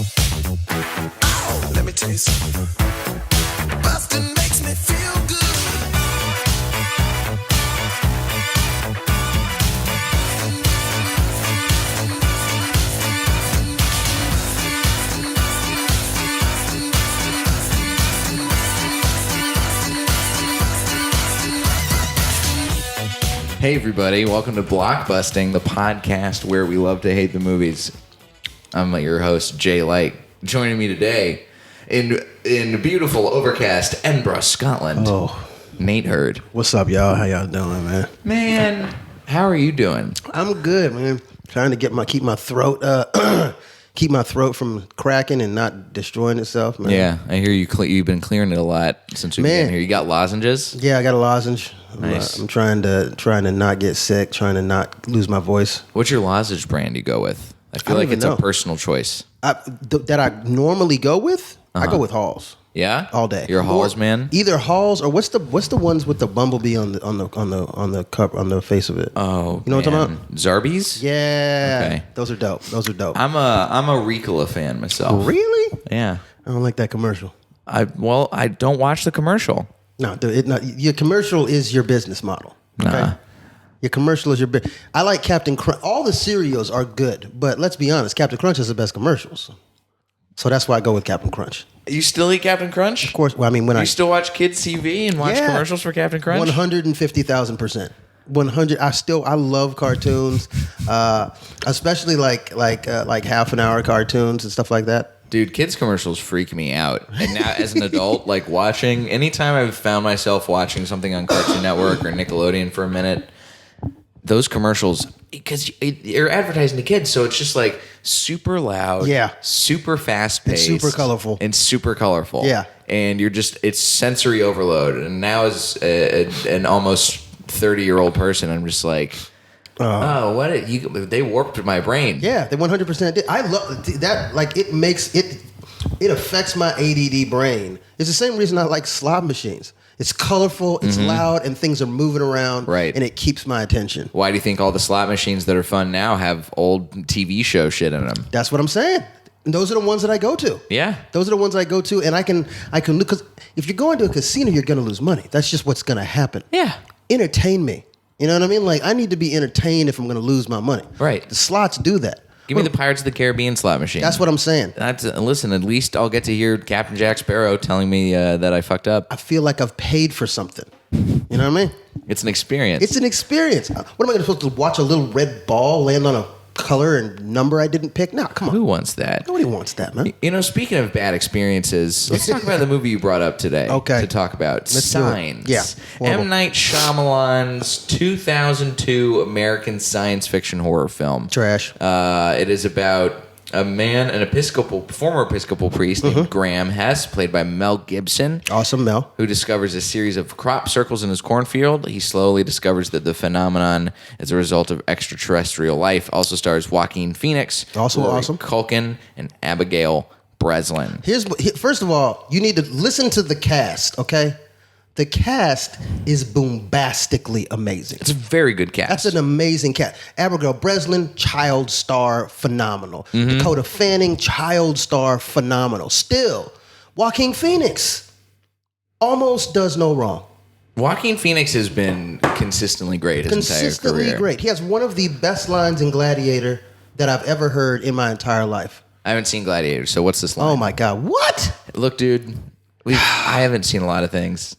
Oh, let me tell you something. Busting makes me feel good. Hey everybody, welcome to Blockbusting, the podcast where we love to hate the movies. I'm your host, Jay Light. Joining me today in beautiful, overcast Edinburgh, Scotland, Nate Hurd. What's up, y'all? How y'all doing, man? Man, how are you doing? I'm good, man. Trying to keep my throat from cracking and not destroying itself, man. Yeah, I hear you've been clearing it a lot since we've been here. You got lozenges? Yeah, I got a lozenge. Nice. I'm trying to not get sick, trying to not lose my voice. What's your lozenge brand you go with? I feel like it's a personal choice. That I normally go with? I go with Halls. Yeah? All day. You're a Halls man? Either Halls or what's the ones with the bumblebee on the cup on the face of it? Oh, you know what I'm talking about? Zarbies? Yeah. Okay. Those are dope. I'm a Ricola fan myself. Really? Yeah. I don't like that commercial. I don't watch the commercial. No, your commercial is your business model. Okay? Nah. Your commercial is your business. I like Captain Crunch. All the cereals are good, but let's be honest, Captain Crunch is the best commercials. So that's why I go with Captain Crunch. You still eat Captain Crunch? Of course. Well, I mean, you still watch kids TV and watch commercials for Captain Crunch? 150,000%. 100. I love cartoons, especially like half an hour cartoons and stuff like that. Dude, kids commercials freak me out. And now as an adult, like anytime I've found myself watching something on Cartoon Network or Nickelodeon for a minute, those commercials, because you're advertising to kids, so it's just like super loud, super fast paced, and super colorful, yeah. And it's sensory overload. And now as an almost 30-year-old person, I'm just like, they warped my brain. Yeah, they 100% did. I love that. Like it affects my ADD brain. It's the same reason I like slot machines. It's colorful, it's loud, and things are moving around, right? And it keeps my attention. Why do you think all the slot machines that are fun now have old TV show shit in them? That's what I'm saying. And those are the ones that I go to. Yeah. Those are the ones I go to, and I can because if you're going to a casino, you're going to lose money. That's just what's going to happen. Yeah. Entertain me. You know what I mean? Like, I need to be entertained if I'm going to lose my money. Right. The slots do that. Give me the Pirates of the Caribbean slot machine. That's what I'm saying. Listen, at least I'll get to hear Captain Jack Sparrow telling me that I fucked up. I feel like I've paid for something. You know what I mean? It's an experience. It's an experience. What am I supposed to watch a little red ball land on a color and number I didn't pick? No, come on. Who wants that? Nobody wants that, man. You know, speaking of bad experiences, let's talk about the movie you brought up today. Okay. To talk about. Signs. Yeah. M. Night Shyamalan's 2002 American science fiction horror film. Trash. It is about a man, former Episcopal priest named Graham Hess, played by Mel Gibson. Awesome, Mel. Who discovers a series of crop circles in his cornfield. He slowly discovers that the phenomenon is a result of extraterrestrial life. Also stars Joaquin Phoenix, also Rory awesome, Culkin, and Abigail Breslin. First of all, you need to listen to the cast, okay? The cast is bombastically amazing. It's a very good cast. That's an amazing cast. Abigail Breslin, child star, phenomenal. Dakota Fanning, child star, phenomenal. Still, Joaquin Phoenix almost does no wrong. Joaquin Phoenix has been consistently great his entire career. Consistently great. He has one of the best lines in Gladiator that I've ever heard in my entire life. I haven't seen Gladiator, so what's this line? Oh my God, what? Look, dude, I haven't seen a lot of things.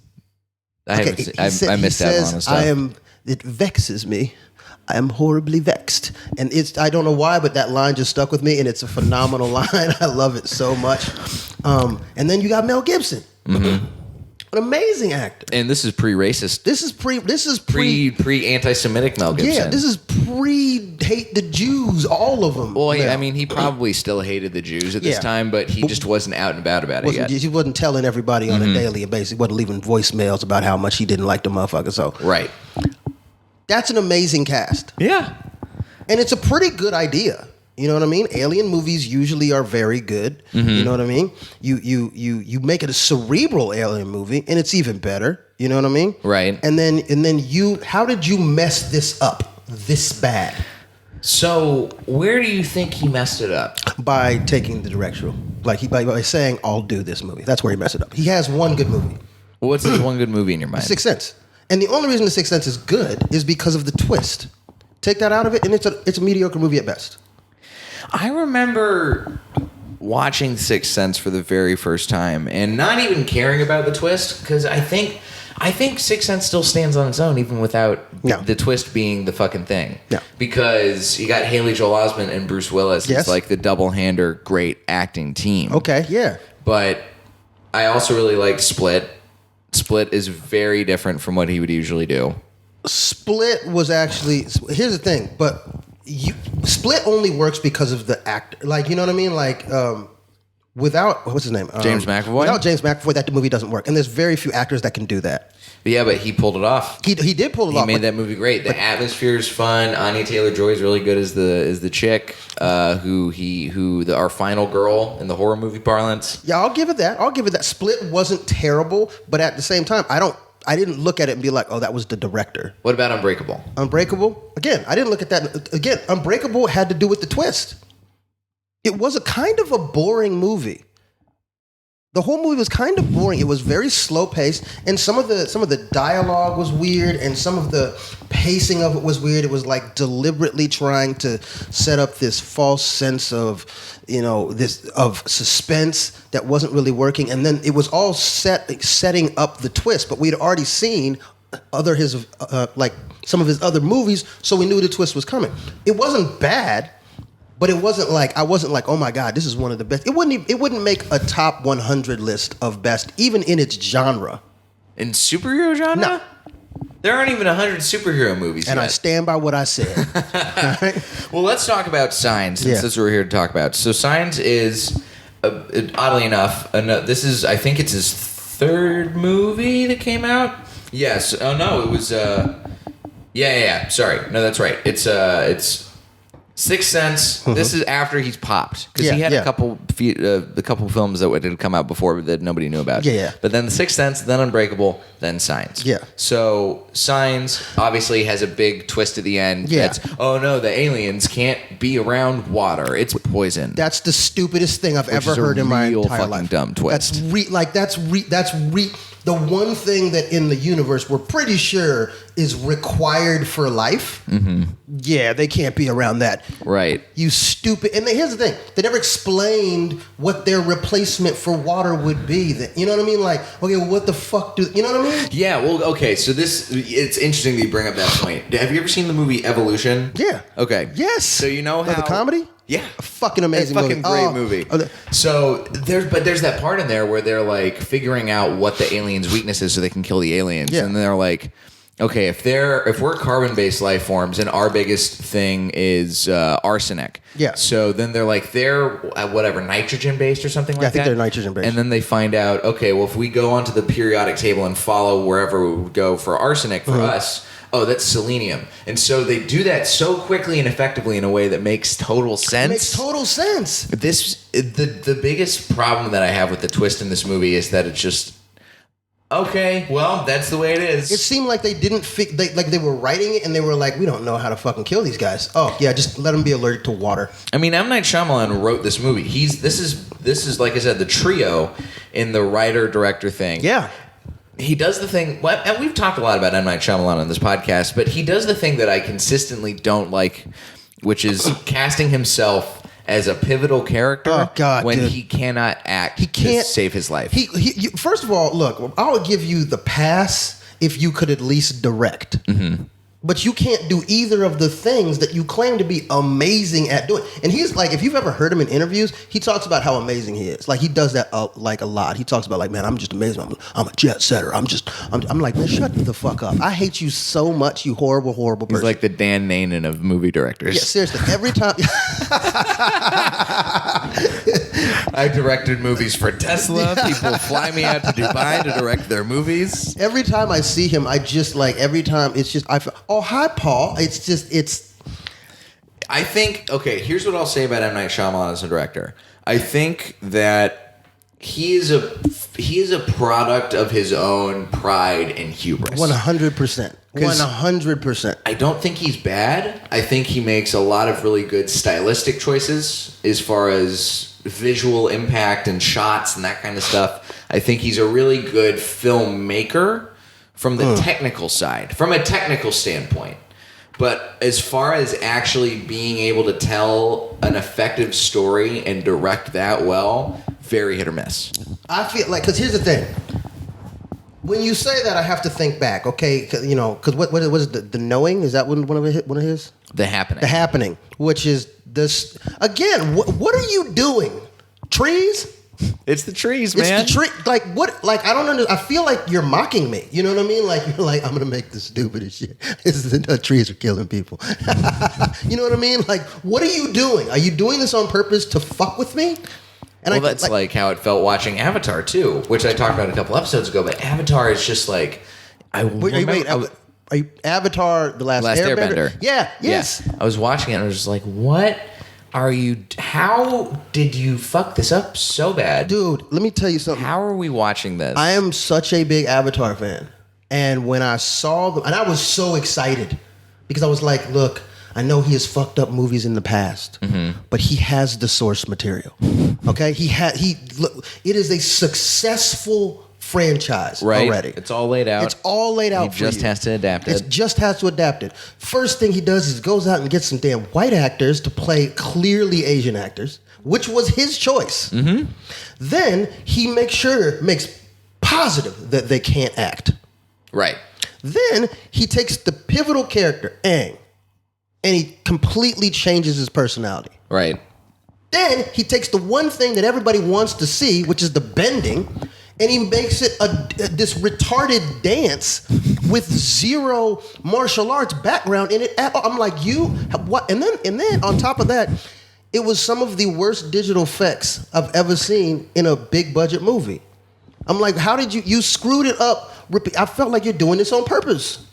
I missed out on the stuff. It vexes me. I am horribly vexed. And I don't know why, but that line just stuck with me, and it's a phenomenal line. I love it so much. And then you got Mel Gibson. An amazing actor. And this is pre-racist. This is pre-anti-Semitic Mel Gibson. Yeah, this is pre-hate the Jews, all of them. Well, I mean, he probably still hated the Jews at this time, but he just wasn't out and about it yet. He wasn't telling everybody on a daily basis. He wasn't leaving voicemails about how much he didn't like the motherfucker. So right. That's an amazing cast. Yeah. And it's a pretty good idea. You know what I mean? Alien movies usually are very good. You know what I mean? You make it a cerebral alien movie, and it's even better. You know what I mean? Right. And then how did you mess this up this bad? So where do you think he messed it up? by taking the directional. Like by saying, "I'll do this movie." That's where he messed it up. He has one good movie, What's this one good movie in your mind? Sixth Sense, and the only reason The Sixth Sense is good is because of the twist. Take that out of it, and it's a mediocre movie at best. I remember watching Sixth Sense for the very first time and not even caring about the twist because I think Sixth Sense still stands on its own even without the twist being the fucking thing. Yeah. Because you got Haley Joel Osment and Bruce Willis. Yes. It's like the double-hander great acting team. Okay, yeah. But I also really liked Split. Split is very different from what he would usually do. Split was actually, here's the thing, but Split only works because of the actor. Like, you know what I mean? Like, without, what's his name? James McAvoy? Without James McAvoy, that movie doesn't work. And there's very few actors that can do that. But yeah, but he pulled it off. He did pull it off. He made that movie great. The atmosphere is fun. Anya Taylor-Joy is really good as the chick, our final girl in the horror movie parlance. Yeah, I'll give it that. Split wasn't terrible, but at the same time, I didn't look at it and be like, oh, that was the director. What about Unbreakable? Unbreakable? Again, I didn't look at that. Again, Unbreakable had to do with the twist. It was a kind of a boring movie. The whole movie was kind of boring. It was very slow paced, and some of the dialogue was weird, and some of the pacing of it was weird. It was like deliberately trying to set up this false sense of, of suspense that wasn't really working, and then it was all setting up the twist. But we'd already seen some of his other movies, so we knew the twist was coming. It wasn't bad. But I wasn't like, oh my God, this is one of the best. It wouldn't make a top 100 list of best, even in its genre. In superhero genre? No. There aren't even 100 superhero movies And yet. I stand by what I said. Right? Well, let's talk about Signs, since that's what we're here to talk about. So Signs is, oddly enough, this is, I think it's his third movie that came out. Yes. Oh, no, it was, yeah. Sorry. No, that's right. It's Sixth Sense. Mm-hmm. This is after he's popped because he had a couple films that had come out before that nobody knew about. Yeah. But then the Sixth Sense, then Unbreakable, then Signs. Yeah. So Signs obviously has a big twist at the end. Yeah. That's, oh no, the aliens can't be around water. It's poison. That's the stupidest thing I've ever heard in my entire fucking life. Dumb twist. That's the one thing that in the universe we're pretty sure is required for life. Mm-hmm. Yeah, they can't be around that. Right. You stupid. And here's the thing. They never explained what their replacement for water would be. You know what I mean? Like, okay, well, what the fuck you know what I mean? Yeah, well, okay, so it's interesting that you bring up that point. Have you ever seen the movie Evolution? Yeah. Okay. Yes. So you know how... the comedy? Yeah. A fucking amazing movie. Great movie. Oh, so there's that part in there where they're like figuring out what the aliens' weakness is so they can kill the aliens. Yeah. And they're like, okay, if we're carbon-based life forms and our biggest thing is arsenic. Yeah. So then they're like, nitrogen-based or something like that? I think they're nitrogen-based. And then they find out, okay, well, if we go onto the periodic table and follow wherever we would go for arsenic for us, oh, that's selenium. And so they do that so quickly and effectively in a way that makes total sense. It makes total sense. The biggest problem that I have with the twist in this movie is that it's just, okay, well, that's the way it is. It seemed like they didn't they were writing it and they were like, we don't know how to fucking kill these guys. Oh, yeah, just let them be allergic to water. I mean, M. Night Shyamalan wrote this movie. This is like I said, the trio in the writer-director thing. Yeah. He does the thing, and we've talked a lot about M. Night Shyamalan on this podcast, but he does the thing that I consistently don't like, which is casting himself as a pivotal character when he cannot act to save his life. First of all, look, I would give you the pass if you could at least direct. Mm-hmm. But you can't do either of the things that you claim to be amazing at doing. And he's like, if you've ever heard him in interviews, he talks about how amazing he is. Like, he does that a lot. He talks about like, man, I'm just amazing. I'm a jet setter. I'm like, man, shut the fuck up. I hate you so much, you horrible, horrible person. He's like the Dan Nanan of movie directors. Yeah, seriously. Every time. I directed movies for Tesla. People fly me out to Dubai to direct their movies. Every time I see him, I just like, every time it's just, I feel, oh, hi, Paul. I think, okay, here's what I'll say about M. Night Shyamalan as a director. I think that he is a product of his own pride and hubris. 100%. 100%. I don't think he's bad. I think he makes a lot of really good stylistic choices as far as visual impact and shots and that kind of stuff. I think he's a really good filmmaker from the technical side, from a technical standpoint. But as far as actually being able to tell an effective story and direct that well, very hit or miss. I feel like, because here's the thing. When you say that, I have to think back, okay? Because what is the Knowing? Is that one of his? The Happening. The Happening, which is this again. What are you doing? Trees? It's the trees, man. It's the tree. Like what? Like I don't understand. I feel like you're mocking me. You know what I mean? Like you're like, I'm gonna make the stupidest shit. The trees are killing people. You know what I mean? Like what are you doing? Are you doing this on purpose to fuck with me? And that's like how it felt watching Avatar too, which I talked about a couple episodes ago. But Avatar is just like Are you Avatar: The Last Airbender? Yeah. Yes. Yeah. I was watching it and I was just like, what are you? How did you fuck this up so bad, dude? Let me tell you something. How are we watching this? I am such a big Avatar fan, and when I saw them, and I was so excited because I was like, look. I know he has fucked up movies in the past, but he has the source material. Okay, it is a successful franchise already. It's all laid out. It's all laid out. He just has to adapt it. It just has to adapt it. First thing he does is goes out and gets some damn white actors to play clearly Asian actors, which was his choice. Then he makes positive that they can't act. Right. Then he takes the pivotal character Aang. And he completely changes his personality. Right. Then he takes the one thing that everybody wants to see, which is the bending, and he makes it this retarded dance with zero martial arts background in it at all. I'm like, what? And then on top of that, it was some of the worst digital effects I've ever seen in a big budget movie. I'm like, how did you screwed it up? I felt like you're doing this on purpose.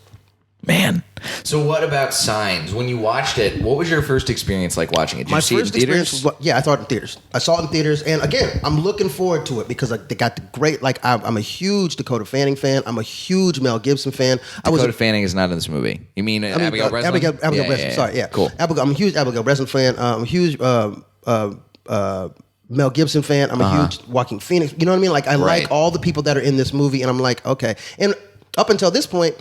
Man. So what about Signs? When you watched it, what was your first experience like watching it? Did you see it in theaters? I saw it in theaters. I saw it in theaters. And again, I'm looking forward to it because they got the great, I'm a huge Dakota Fanning fan. I'm a huge Mel Gibson fan. Dakota Fanning is not in this movie. You mean Abigail Breslin? Abigail Breslin. Sorry, yeah. Cool. I'm a huge Abigail Breslin fan. I'm a huge Mel Gibson fan. I'm a huge Joaquin Phoenix. You know what I mean? Like, I like all the people that are in this movie. And I'm like, okay. And up until this point,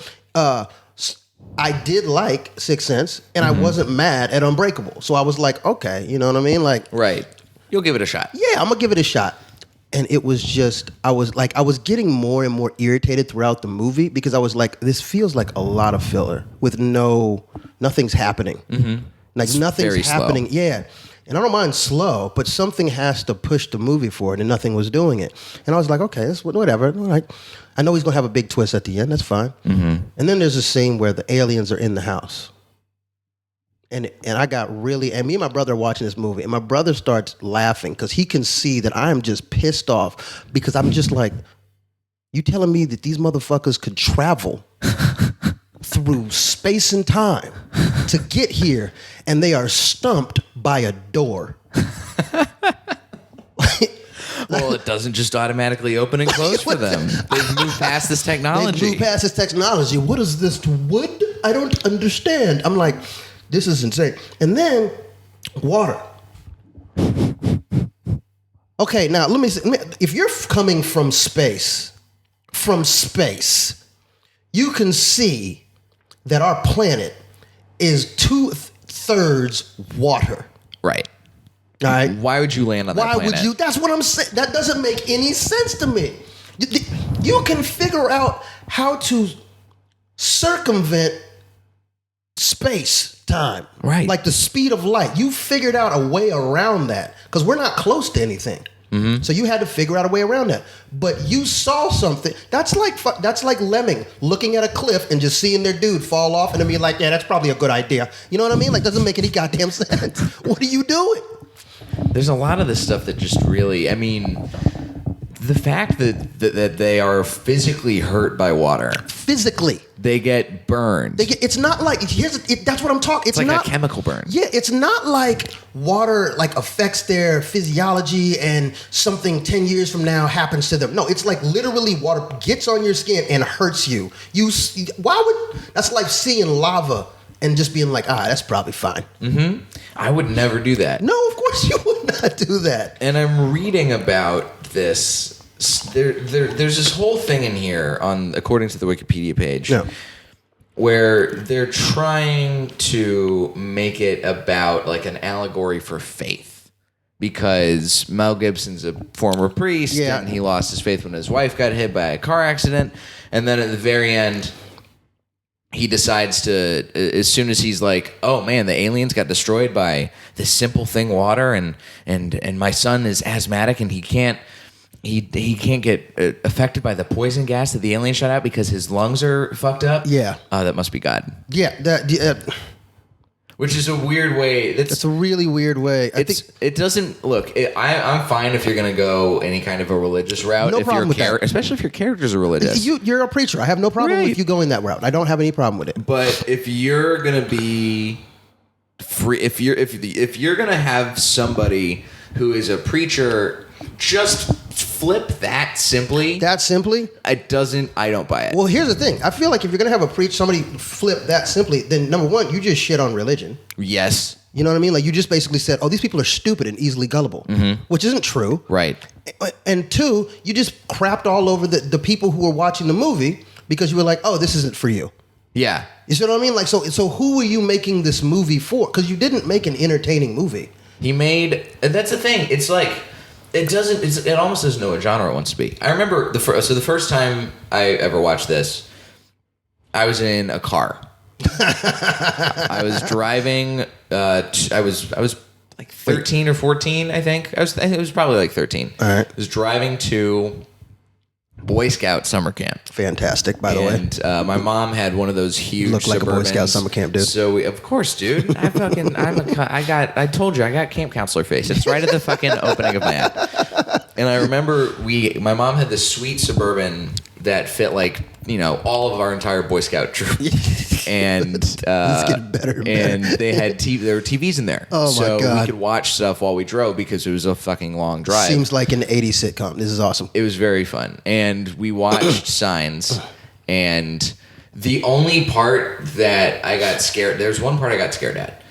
I did like Sixth Sense, and I wasn't mad at Unbreakable. So I was like, okay, you know what I mean? Like, right. You'll give it a shot. Yeah, I'm gonna give it a shot. And it was just, I was getting more and more irritated throughout the movie because I was like, this feels like a lot of filler with nothing's happening. Like nothing's happening. Slow. Yeah. And I don't mind slow, but something has to push the movie forward, and nothing was doing it. And I was like, okay, that's whatever. Like, I know he's gonna have a big twist at the end. That's fine. And then there's a scene where the aliens are in the house, and I got really. And me and my brother are watching this movie, and my brother starts laughing because he can see that I am just pissed off because I'm just like, you telling me that these motherfuckers could travel through space and time to get here, and they are stumped by a door. Well, it doesn't just automatically open and close for them. They've moved past this technology. What is this wood? I don't understand. I'm like, this is insane. And then water. Okay, now let me say, if you're coming from space, you can see that our planet is 2/3 water. Right. All right. Why would you land on that planet? Why would you? That's what I'm saying. That doesn't make any sense to me. You can figure out how to circumvent space-time. Right. Like the speed of light. You figured out a way around that because we're not close to anything. So you had to figure out a way around that. But you saw something. That's like Lemming looking at a cliff and just seeing their dude fall off and then being like, yeah, that's probably a good idea. You know what I mean? Like, doesn't make any goddamn sense. What are you doing? There's a lot of this stuff that just really, I mean, the fact that they are physically hurt by water. Physically. They get burned. It's not like that's what I'm talking. It's like not a chemical burn. Yeah, it's not like water like affects their physiology and something 10 years from now happens to them. No, it's like literally water gets on your skin and hurts you. That's like seeing lava and just being like, that's probably fine. Mm-hmm. I would never do that. No, of course you would not do that. And I'm reading about this. There's this whole thing in here according to the Wikipedia page, where they're trying to make it about like an allegory for faith, because Mel Gibson's a former priest and he lost his faith when his wife got hit by a car accident, and then at the very end he decides to, as soon as he's like, oh man, the aliens got destroyed by this simple thing, water, and my son is asthmatic and he can't get affected by the poison gas that the alien shot out because his lungs are fucked up. Yeah. That must be God. Yeah. Which is a weird way. That's a really weird way. It doesn't look. I'm fine if you're going to go any kind of a religious route. No problem with that. Especially if your characters are religious. You're a preacher. I have no problem with you going that route. I don't have any problem with it. But if you're going to be free, if you're going to have somebody who is a preacher just flip that simply. I don't buy it. Well, here's the thing. I feel like if you're going to have somebody flip that simply, then number one, you just shit on religion. Yes. You know what I mean? Like you just basically said, these people are stupid and easily gullible, which isn't true. Right. And two, you just crapped all over the people who were watching the movie because you were like, this isn't for you. Yeah. You see what I mean? Like, so who were you making this movie for? Because you didn't make an entertaining movie. And that's the thing. It's like, it almost doesn't know what genre it wants to be. I remember the first time I ever watched this, I was in a car. I was driving. I was like 13 or 14, I think. It was probably like 13. All right. I was driving to Boy Scout summer camp. Fantastic, by the way. And my mom had one of those huge. Look like Suburbans. a Boy Scout summer camp, dude. So of course, dude. I told you I got camp counselor face. It's right at the fucking opening of my ad. And I remember my mom had this sweet Suburban that fit like all of our entire Boy Scout troop. And it's getting better and better. They had there were TVs in there. Oh my God. So we could watch stuff while we drove because it was a fucking long drive. Seems like an 80s sitcom. This is awesome. It was very fun. And we watched Signs, and the only part that I got scared, there's one part I got scared at.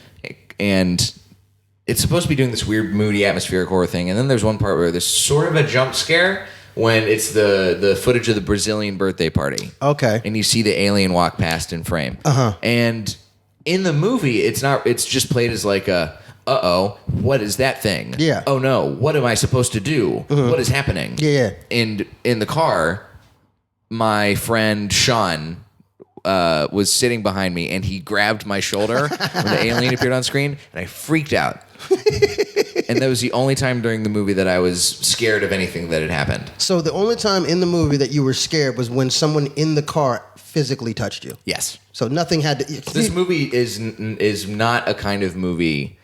And it's supposed to be doing this weird, moody, atmospheric horror thing. And then there's one part where there's sort of a jump scare when it's the footage of the Brazilian birthday party. Okay. And you see the alien walk past in frame. Uh-huh. And in the movie, it's just played as like what is that thing? Yeah. Oh no, what am I supposed to do? Mm-hmm. What is happening? Yeah. And in the car, my friend Sean was sitting behind me, and he grabbed my shoulder when the alien appeared on screen, and I freaked out. And that was the only time during the movie that I was scared of anything that had happened. So the only time in the movie that you were scared was when someone in the car physically touched you. Yes. So nothing had to. This movie is not a kind of movie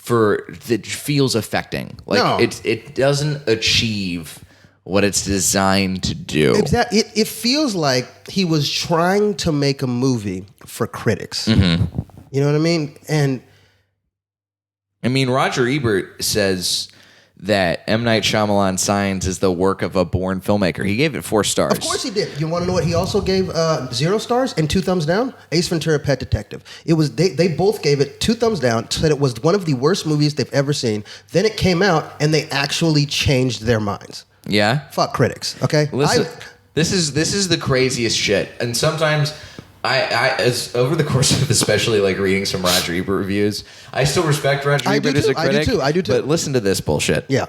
that feels affecting. Like No. it doesn't achieve what it's designed to do. Exactly. It feels like he was trying to make a movie for critics. Mm-hmm. You know what I mean? And I mean, Roger Ebert says that M. Night Shyamalan Signs is the work of a born filmmaker. He gave it 4 stars. of course he did. You want to know what he also gave 0 stars and 2 thumbs down? Ace Ventura: Pet Detective. It was they both gave it 2 thumbs down, said it was one of the worst movies they've ever seen. Then it came out and they actually changed their minds. Yeah? Fuck critics, okay? Listen, this is the craziest shit. And sometimes as over the course of especially like reading some Roger Ebert reviews, I still respect Roger Ebert as a critic. I do too. But listen to this bullshit. Yeah.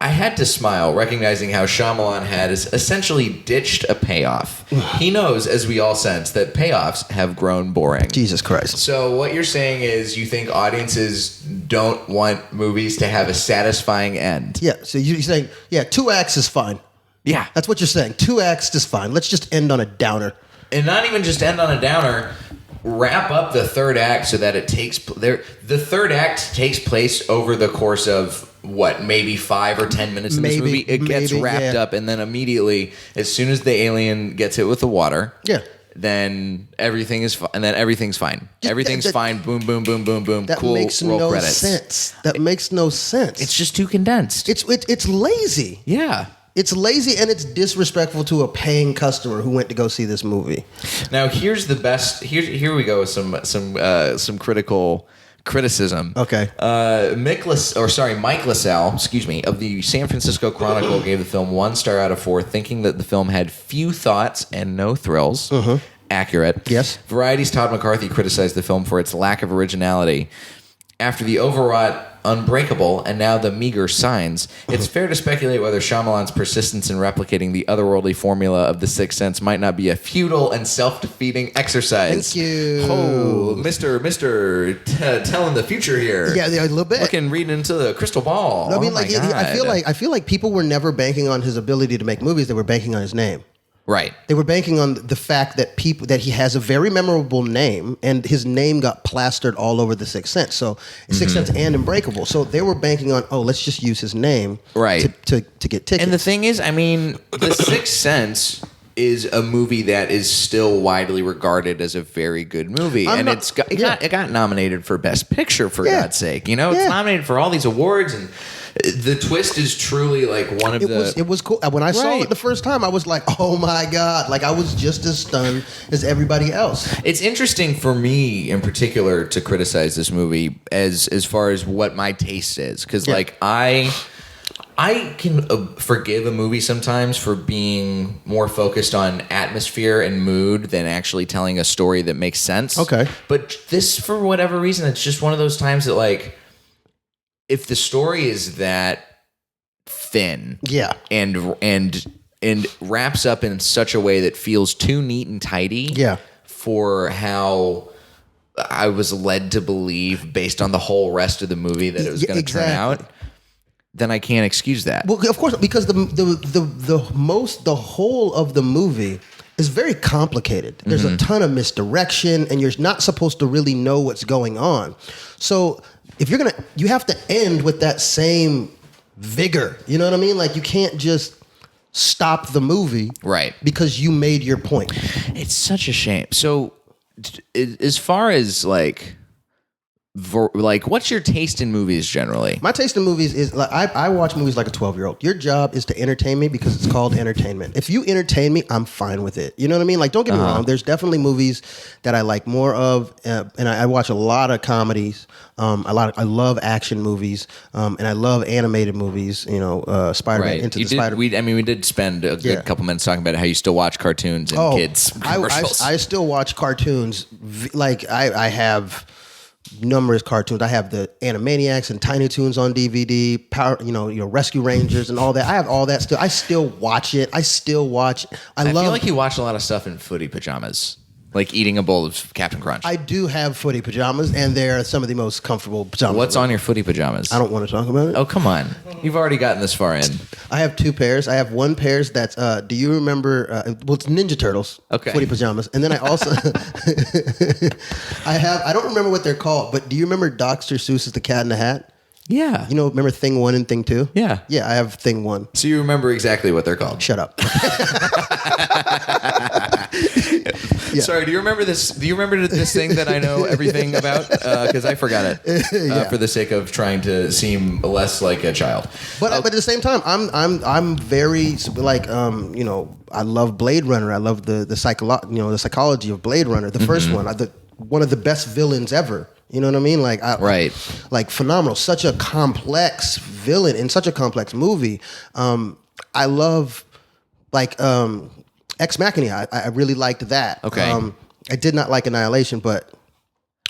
I had to smile, recognizing how Shyamalan had essentially ditched a payoff. He knows, as we all sense, that payoffs have grown boring. Jesus Christ. So what you're saying is you think audiences don't want movies to have a satisfying end. Yeah, so you're saying, 2 acts is fine. Yeah. That's what you're saying. 2 acts is fine. Let's just end on a downer. And not even just end on a downer, wrap up the 3rd act so that it takes... The 3rd act takes place over the course of... maybe 5 or 10 minutes in this movie. It gets wrapped up, and then immediately, as soon as the alien gets hit with the water, then everything is fine. And then everything's fine. Everything's fine. Boom, boom, boom, boom, boom. That cool. makes roll no credits. sense. That makes no sense. It's just too condensed. It's lazy. Yeah. It's lazy and it's disrespectful to a paying customer who went to go see this movie. Now here's the best. Here we go with some criticism. Okay. Mike LaSalle, of the San Francisco Chronicle gave the film 1 star out of 4, thinking that the film had few thoughts and no thrills. Accurate. Yes. Variety's Todd McCarthy criticized the film for its lack of originality. After the overwrought Unbreakable and now the meager Signs, it's fair to speculate whether Shyamalan's persistence in replicating the otherworldly formula of The Sixth Sense might not be a futile and self-defeating exercise. Thank you. Oh, telling the future here. Yeah, a little bit. Reading into the crystal ball. I mean, oh my God. I feel like people were never banking on his ability to make movies. They were banking on his name. Right. They were banking on the fact that he has a very memorable name, and his name got plastered all over The Sixth Sense. So Sixth Sense and Unbreakable. So they were banking on, let's just use his name, right, to get tickets. And the thing is, I mean, The Sixth Sense is a movie that is still widely regarded as a very good movie, it got nominated for Best Picture, for God's sake. You know, it's nominated for all these awards, and the twist is truly like one of it was cool. When I saw it the first time, I was like, oh my God. Like, I was just as stunned as everybody else. It's interesting for me in particular to criticize this movie as far as what my taste is. Because like I can forgive a movie sometimes for being more focused on atmosphere and mood than actually telling a story that makes sense. Okay. But this, for whatever reason, it's just one of those times that, like, if the story is that thin, and wraps up in such a way that feels too neat and tidy, for how I was led to believe based on the whole rest of the movie that it was going to turn out, then I can't excuse that. Well, of course, because the whole of the movie is very complicated. There's a ton of misdirection, and you're not supposed to really know what's going on. So if you have to end with that same vigor. You know what I mean? Like, you can't just stop the movie, right, because you made your point. It's such a shame. So, as far as like, what's your taste in movies generally? My taste in movies is like, I watch movies like a 12-year-old. Your job is to entertain me because it's called entertainment. If you entertain me, I'm fine with it. You know what I mean? Like, don't get me wrong. There's definitely movies that I like more of, and I watch a lot of comedies. I love action movies, and I love animated movies. You know, Spider-Man, Into the Spider-Man. We did spend a good couple minutes talking about how you still watch cartoons and kids commercials. I still watch cartoons. Like, I have numerous cartoons. I have the Animaniacs and Tiny Toons on DVD, Rescue Rangers and all that. I have all that still. I still watch it. I feel like you watch a lot of stuff in footy pajamas, like eating a bowl of Captain Crunch. I do have footy pajamas, and they're some of the most comfortable pajamas. What's on your footy pajamas? I don't want to talk about it. Oh, come on. You've already gotten this far in. I have 2 pairs. I have one pair that's, do you remember, it's Ninja Turtles footy pajamas. And then I also, I don't remember what they're called, but do you remember Dr. Seuss's The Cat in the Hat? Yeah. You know, remember Thing 1 and Thing 2? Yeah. Yeah, I have Thing 1. So you remember exactly what they're called? Shut up. Yeah. Sorry, do you remember this? Do you remember this thing that I know everything about? Because I forgot it for the sake of trying to seem less like a child. But at the same time, I'm very like I love Blade Runner. I love the psychology of Blade Runner. The first one, one of the best villains ever. You know what I mean? Like, like phenomenal. Such a complex villain in such a complex movie. I love like Ex Machina. I really liked that. Okay. I did not like Annihilation, but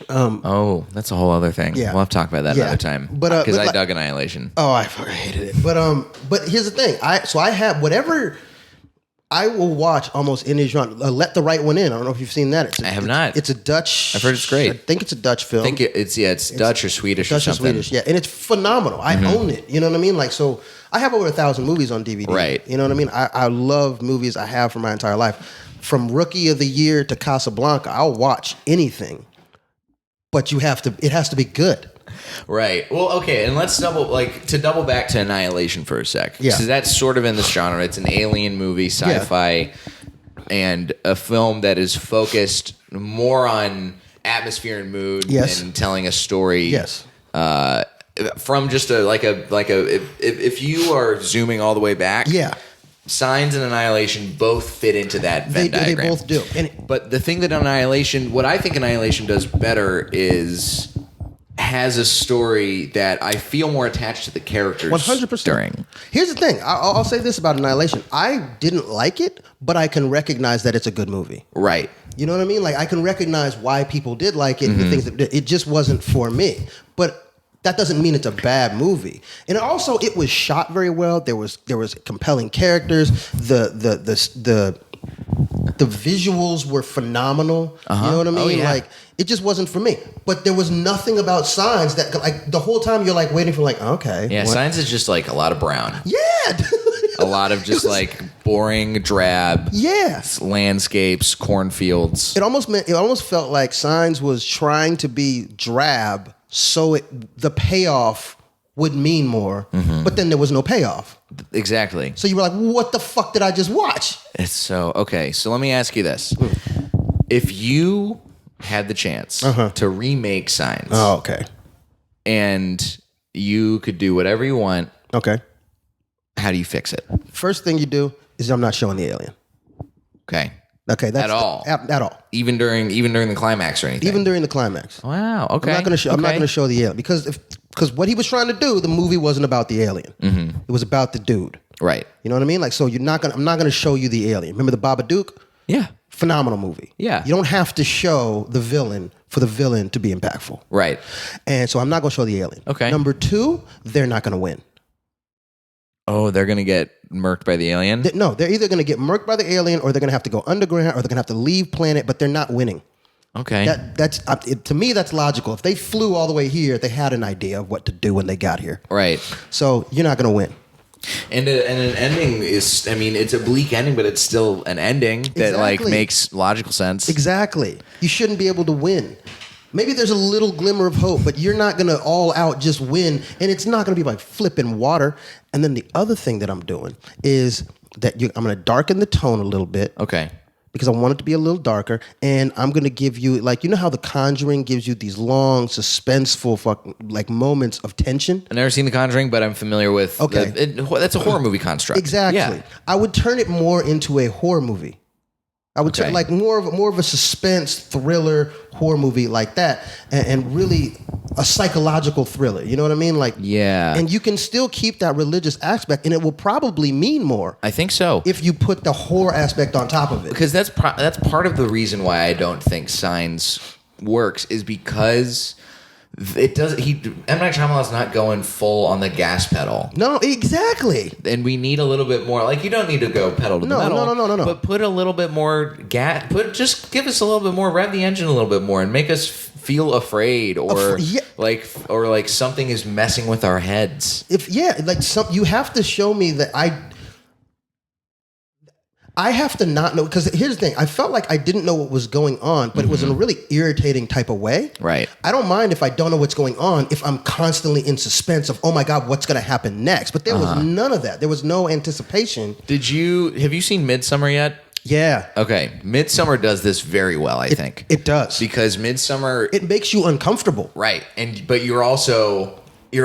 that's a whole other thing. Yeah. We'll have to talk about that another time. But because I dug Annihilation. Oh, I fucking hated it. But here's the thing. I have whatever. I will watch almost any genre. Let the Right One In. I don't know if you've seen that. I have not. It's a Dutch. I've heard it's great. I think it's a Dutch film. I think it's Dutch or Swedish or something. Swedish, yeah, and it's phenomenal. I own it. You know what I mean? Like, so I have over 1,000 movies on DVD. Right. You know what I mean? I love movies. I have for my entire life. From Rookie of the Year to Casablanca, I'll watch anything. But it has to be good. Right. Well, okay, and let's double back to Annihilation for a sec. Yeah. So that's sort of in this genre. It's an alien movie, sci-fi. and a film that is focused more on atmosphere and mood Yes. than telling a story. Yes. From just if you are zooming all the way back. Yeah. Signs and Annihilation both fit into that Venn diagram. They both do. But the thing that what I think Annihilation does better is has a story that I feel more attached to the characters 100%. during. Here's the thing. I'll say this about Annihilation. I didn't like it, but I can recognize that it's a good movie. Right. You know what I mean? Like, I can recognize why people did like it and the things that it just wasn't for me. But that doesn't mean it's a bad movie. And also, it was shot very well. There was compelling characters. The visuals were phenomenal. You know what I mean? Oh, yeah. Like, it just wasn't for me. But there was nothing about Signs that, like, the whole time you're like waiting for, like, okay. Yeah, what? Signs is just like a lot of brown. Yeah. A lot of just like boring, drab landscapes, cornfields. It almost felt like Signs was trying to be drab so the payoff would mean more, but then there was no payoff. Exactly. So you were like, what the fuck did I just watch? It's so, okay, so let me ask you this. If you had the chance to remake Signs, Oh, okay. and you could do whatever you want, Okay. how do you fix it? First thing you do is I'm not showing the alien. Okay. Okay, that's At all? At all. Even during the climax or anything? Even during the climax. Wow, okay. I'm not going to show the alien because what he was trying to do, the movie wasn't about the alien. It was about the dude. Right. You know what I mean? Like, so I'm not going to show you the alien. Remember the Babadook? Yeah. Phenomenal movie. Yeah. You don't have to show the villain for the villain to be impactful. Right. And so I'm not going to show the alien. Okay. Number 2, they're not going to win. Oh, they're going to get murked by the alien? No, they're either going to get murked by the alien or they're going to have to go underground or they're going to have to leave planet, but they're not winning. Okay. To me, that's logical. If they flew all the way here, they had an idea of what to do when they got here. Right. So you're not going to win. And an ending is, I mean, it's a bleak ending, but it's still an ending that like makes logical sense. Exactly. You shouldn't be able to win. Maybe there's a little glimmer of hope, but you're not going to all out just win, and it's not going to be like flipping water. And then the other thing that I'm doing is that I'm going to darken the tone a little bit. Okay. Because I want it to be a little darker, and I'm going to give you, like, you know how The Conjuring gives you these long, suspenseful like moments of tension? I've never seen The Conjuring, but I'm familiar with. Okay. That's a horror movie construct. Exactly. Yeah. I would turn it more into a horror movie. I would turn like more of a suspense thriller horror movie like that, and really a psychological thriller. You know what I mean? Like, yeah. And you can still keep that religious aspect, and it will probably mean more. I think so. If you put the horror aspect on top of it, because that's part of the reason why I don't think Signs works is because it does. M. Night Shyamalan's not going full on the gas pedal. No, exactly. And we need a little bit more. Like, you don't need to go pedal to the metal. No. But put a little bit more gas. Just give us a little bit more. Rev the engine a little bit more and make us feel afraid, or like something is messing with our heads. You have to show me that I have to not know, because here's the thing. I felt like I didn't know what was going on, but it was in a really irritating type of way. Right. I don't mind if I don't know what's going on if I'm constantly in suspense of, oh my God, what's going to happen next? But there was none of that. There was no anticipation. Have you seen Midsommar yet? Yeah. Okay. Midsommar does this very well, I think. It does. Because Midsommar... It makes you uncomfortable. Right. But you're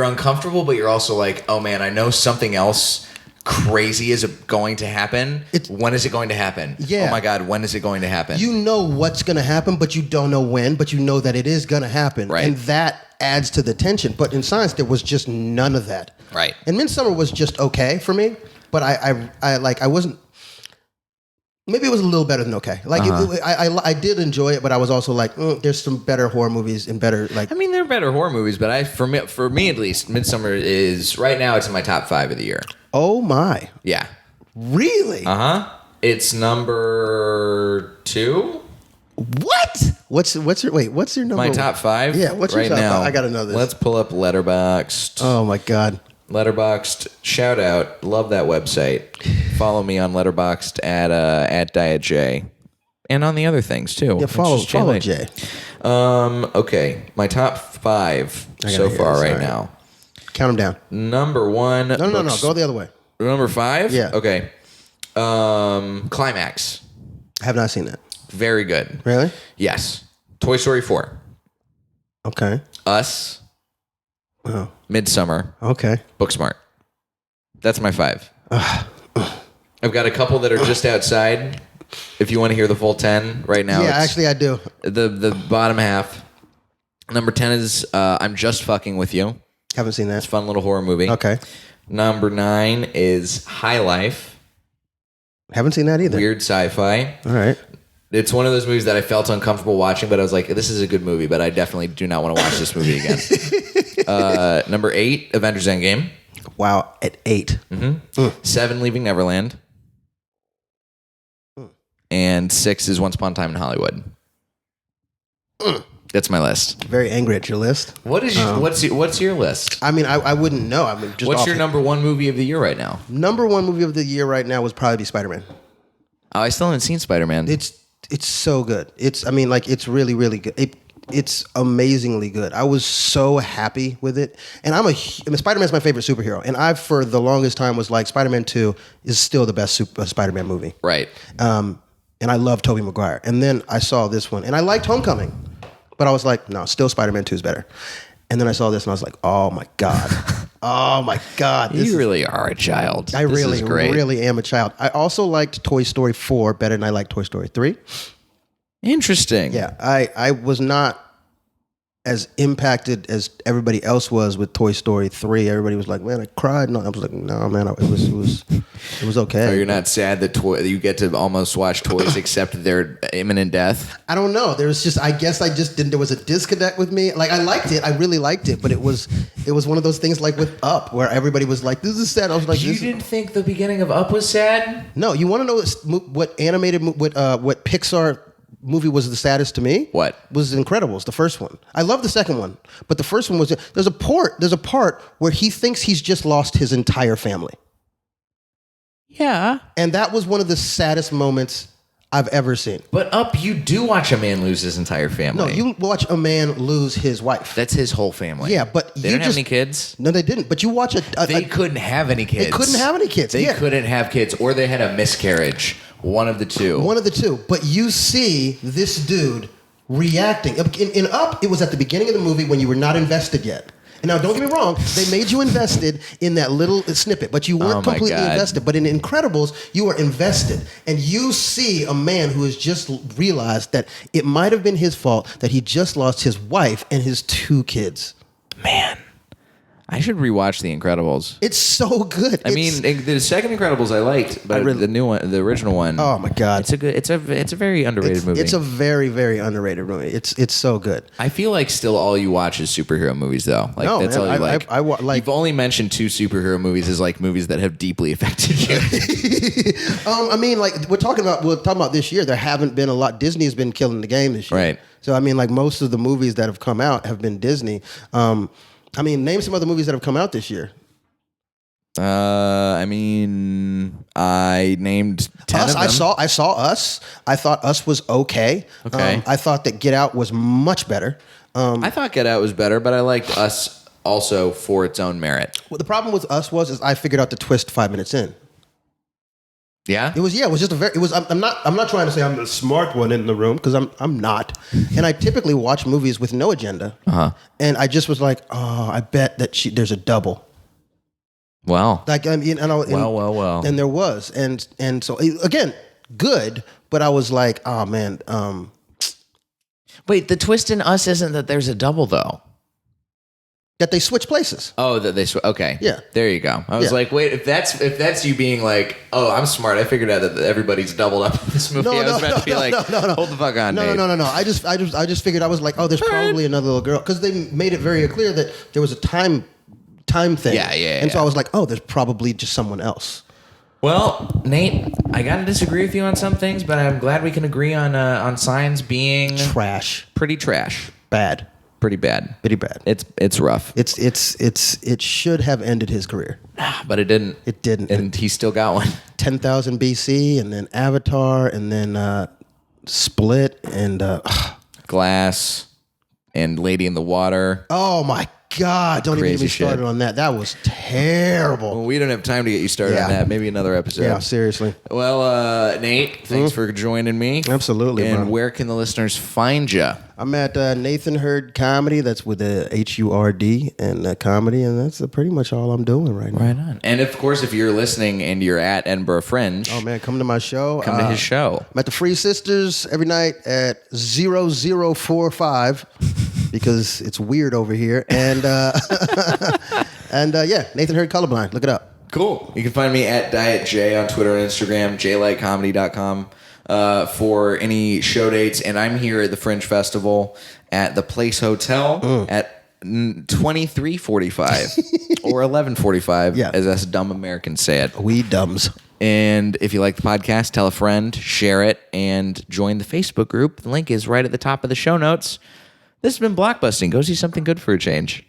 uncomfortable, but you're also like, oh man, I know something else crazy is going to happen. When is it going to happen? Yeah. Oh my God, when is it going to happen? You know what's going to happen, but you don't know when, but you know that it is going to happen. Right. And that adds to the tension. But in Signs, there was just none of that. Right. And Midsommar was just okay for me, but I wasn't... Maybe it was a little better than okay. Like, I did enjoy it, but I was also like, there's some better horror movies and better, like... I mean, there are better horror movies, but for me at least, Midsommar is, right now, it's in my top 5 of the year. Oh my. Yeah. Really? It's number 2. What? What's your number? My top 5? Yeah, what's your right top now? 5? I gotta know this. Let's pull up Letterboxd. Oh my God. Letterboxd, shout out, love that website. Follow me on Letterboxd at Diet J, and on the other things too. Yeah, follow Jay. Okay, my top 5 so far right now. Count them down. Number 1. No. Go the other way. Number 5. Yeah. Okay. Climax. I have not seen that. Very good. Really? Yes. Toy Story 4. Okay. Us. Oh. Midsummer. Okay. Booksmart. That's my 5. I've got a couple that are just outside. If you want to hear the full 10 right now. Yeah, actually I do. The bottom half. Number 10 is I'm Just Fucking With You. Haven't seen that. It's a fun little horror movie. Okay. Number 9 is High Life. Haven't seen that either. Weird sci-fi. All right. It's one of those movies that I felt uncomfortable watching, but I was like, this is a good movie, but I definitely do not want to watch this movie again. Number 8, Avengers Endgame. Wow, at 8. 7, Leaving Neverland. And 6 is Once Upon a Time in Hollywood. That's my list. Very angry at your list. What's your list? I mean, I wouldn't know. I mean, just What's your number 1 movie of the year right now? number 1 movie of the year right now would probably be Spider-Man. Oh, I still haven't seen Spider-Man. It's so good. It's really, really good. It's amazingly good. I was so happy with it. And I mean, Spider-Man's my favorite superhero. And I, for the longest time, was like, Spider-Man 2 is still the best Spider-Man movie. Right. And I love Tobey Maguire. And then I saw this one. And I liked Homecoming. But I was like, no, still Spider-Man 2 is better. And then I saw this and I was like, oh my God. Oh my God. You really are a child. I really am a child. I also liked Toy Story 4 better than I liked Toy Story 3. Interesting. Yeah, I was not as impacted as everybody else was with Toy Story 3. Everybody was like, man, I cried. No, I was like, no, man, it was okay. So you're not sad that you get to almost watch toys except their imminent death? I don't know. I guess I just didn't, there was a disconnect with me. Like, I liked it. I really liked it. But it was one of those things like with Up where everybody was like, this is sad. I was like, you didn't think the beginning of Up was sad? No, you want to know what Pixar movie was the saddest to me? What? Was Incredibles, the first one. I love the second one, but the first one was, there's a part where he thinks he's just lost his entire family. Yeah. And that was one of the saddest moments I've ever seen. But Up, you do watch a man lose his entire family. No, you watch a man lose his wife. That's his whole family. Yeah, but they didn't have any kids? No, they didn't. But you watch they couldn't have any kids. They couldn't have any kids. They couldn't have kids, or they had a miscarriage. One of the two. One of the two. But you see this dude reacting. In Up, it was at the beginning of the movie when you were not invested yet. And now, don't get me wrong, they made you invested in that little snippet, but you weren't completely invested. But in Incredibles, you were invested. And you see a man who has just realized that it might have been his fault that he just lost his wife and his 2 kids. Man. I should rewatch The Incredibles. It's so good. I mean, the second Incredibles I liked, but the new one, the original one. Oh my God, it's a very underrated movie. It's a very, very underrated movie. It's so good. I feel like still all you watch is superhero movies, though. Like no, that's man, all you like. I You've only mentioned 2 superhero movies as like movies that have deeply affected you. I mean, like we're talking about this year. There haven't been a lot. Disney has been killing the game this year, right? So I mean, like most of the movies that have come out have been Disney. I mean, name some other movies that have come out this year. I mean, I named 10 Us. of them. I saw Us. I thought Us was okay. Okay. I thought that Get Out was much better. I thought Get Out was better, but I liked Us also for its own merit. Well, the problem with Us is I figured out the twist 5 minutes in. Yeah? It was just I'm not trying to say I'm the smart one in the room because I'm not. And I typically watch movies with no agenda. Uh-huh. And I just was like, oh, I bet that there's a double. Well. Like I mean, well. And there was. And so again, good, but I was like, oh man, Wait, the twist in Us isn't that there's a double though. That they switch places. Oh, that they okay. Yeah. There you go. I was like, wait, if that's you being like, oh, I'm smart. I figured out that everybody's doubled up in this movie. I was about to be like, hold the fuck on, No. I just figured I was like, oh, there's probably another little girl because they made it very clear that there was a time thing. Yeah. And so I was like, oh, there's probably just someone else. Well, Nate, I gotta disagree with you on some things, but I'm glad we can agree on Signs being Trash. Pretty trash. Bad. Pretty bad. Pretty bad. It's rough. It should have ended his career. But it didn't. It didn't. And he still got one. 10,000 BC and then Avatar and then Split and Glass and Lady in the Water. oh my God, don't even Crazy get me started shit. on that. That was terrible. Well, we don't have time to get you started Yeah. on that. Maybe another episode. Yeah, seriously. Well, Nate, thanks for joining me. Absolutely, And bro. where can the listeners find you? I'm at Nathan Hurd Comedy. That's with the Hurd and comedy, and that's pretty much all I'm doing right now. Right on. And of course, if you're listening and you're at Edinburgh Fringe, Oh man, come to my show. come to his show. I'm at the Free Sisters every night at 0045 because it's weird over here. And yeah, Nathan Hurd Colorblind. Look it up. Cool. You can find me at Diet J on Twitter and Instagram, jlightcomedy.com for any show dates. And I'm here at the Fringe Festival at the Place Hotel at 23:45 or 11:45, Yeah. as us dumb Americans say it. We dumbs. And if you like the podcast, tell a friend, share it, and join the Facebook group. The link is right at the top of the show notes. This has been Blockbusting. Go see something good for a change.